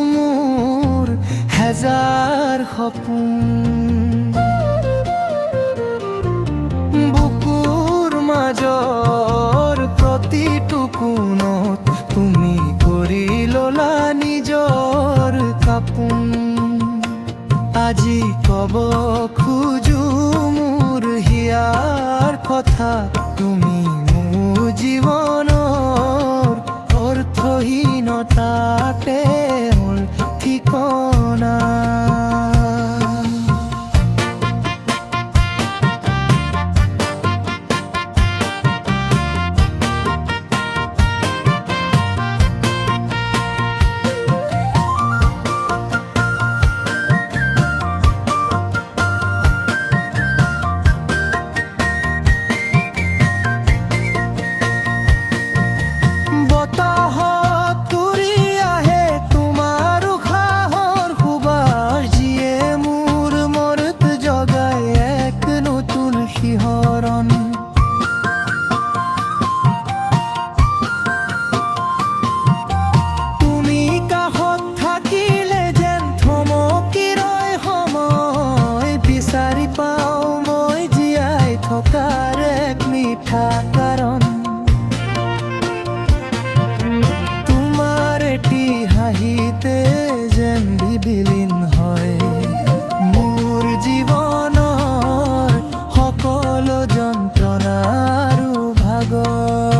মোৰ হেজাৰ সপোন বুকুৰ মাজৰ প্ৰতিটো কোণত তুমি কৰি ল'লা নিজৰ কাপোন আজি ক'ব খোজো মোৰ হিয়াৰ কথা তুমি মোৰ জীৱনৰ অৰ্থহীনতাতে হ'ল ঠিকনা কাৰণ তোমাৰ এটি হাঁহিতে যেন বিলীন হয় মোৰ জীৱনৰ সকলো যন্ত্ৰণা আৰু ভাগৰ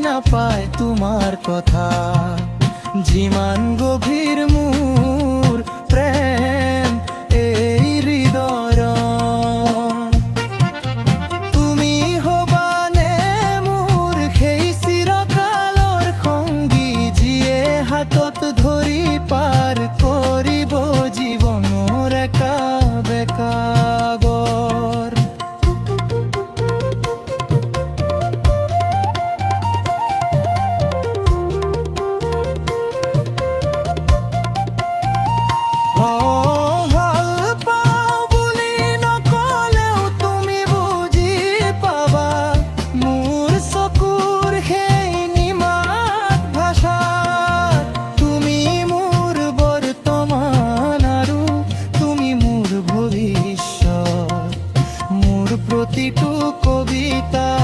নাপায় তোমাৰ কথা যিমান গভীৰ মোৰ প্ৰেম এই হৃদয়ৰ তুমি হবানে মোৰ সেই চিৰকালৰ সংগী যিয়ে হাতত ধৰি পাৰ কৰিব জীৱনৰ একা বেকা প্ৰতিটো কবিতা